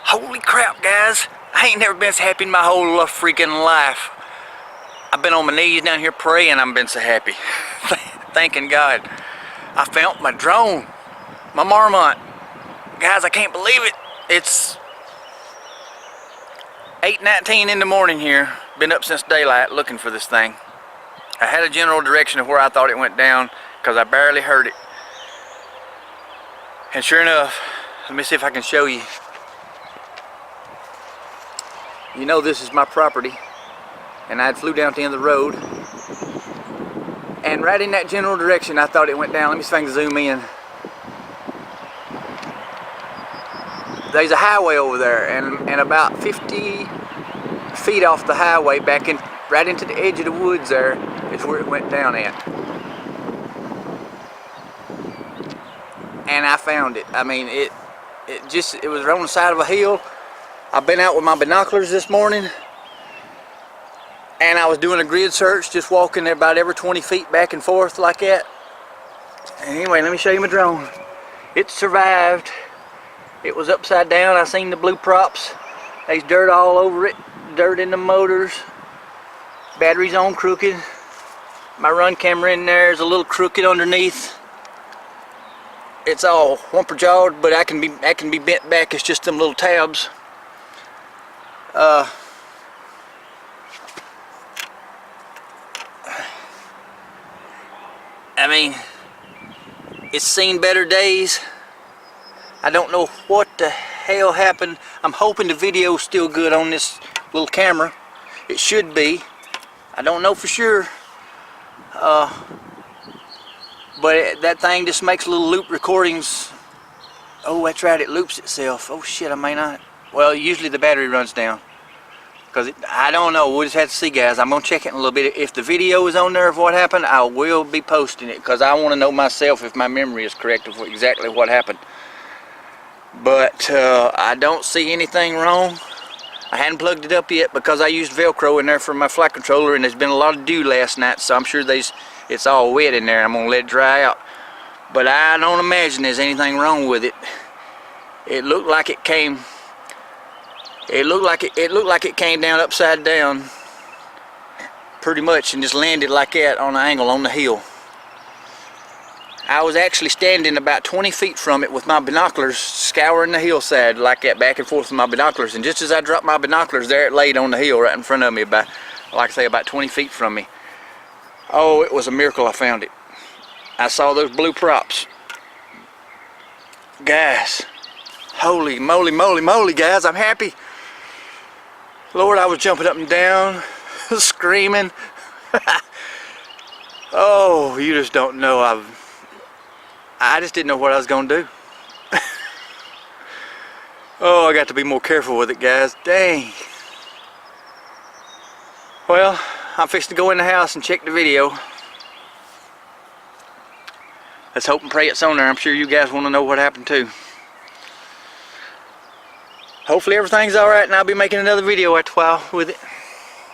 Holy crap, guys. I ain't never been so happy in my whole freaking life. I've been on my knees down here praying. I've been so happy. Thanking God. I found my drone. My Marmont. Guys, I can't believe it. It's 8:19 in the morning here. Been up since daylight looking for this thing. I had a general direction of where I thought it went down because I barely heard it. And sure enough, let me see if I can show you. You know this is my property, and I flew down to the end of the road, and right in that general direction I thought it went down. Let me see if I can zoom in. There's a highway over there, and about 50 feet off the highway, back in right into the edge of the woods there, is where it went down at. And I found it. I mean, it was on the side of a hill. I've been out with my binoculars this morning, and I was doing a grid search, just walking about every 20 feet back and forth like that. Anyway, let me show you my drone. It survived. It was upside down. I seen the blue props. There's dirt all over it, dirt in the motors. Battery's on crooked. My run camera in there is a little crooked underneath. It's all whumper jawed, but I can be bent back. It's just them little tabs. I mean, it's seen better days. I don't know what the hell happened. I'm hoping the video's still good on this little camera. It should be. I don't know for sure. But that thing just makes little loop recordings. Oh, that's right, it loops itself. Oh shit, I may not. Well, usually the battery runs down. Because I don't know, we'll just have to see, guys. I'm going to check it in a little bit. If the video is on there of what happened, I will be posting it. Because I want to know myself if my memory is correct of exactly what happened. But I don't see anything wrong. I hadn't plugged it up yet because I used Velcro in there for my flight controller, and there's been a lot of dew last night, so I'm sure it's all wet in there. I'm going to let it dry out. But I don't imagine there's anything wrong with it. It looked like it came... It looked like it came down upside down pretty much and just landed like that on an angle on the hill. I was actually standing about 20 feet from it with my binoculars, scouring the hillside like that, back and forth with my binoculars, and just as I dropped my binoculars, there it laid on the hill right in front of me, about, like I say, about 20 feet from me. Oh, it was a miracle I found it. I saw those blue props. Guys, holy moly, moly, moly, guys, I'm happy. Lord, I was jumping up and down, screaming. Oh, you just don't know. I just didn't know what I was going to do. Oh, I got to be more careful with it, guys. Dang. Well, I'm fixing to go in the house and check the video. Let's hope and pray it's on there. I'm sure you guys want to know what happened too. Hopefully everything's alright, and I'll be making another video after a while with it.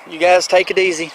You guys take it easy.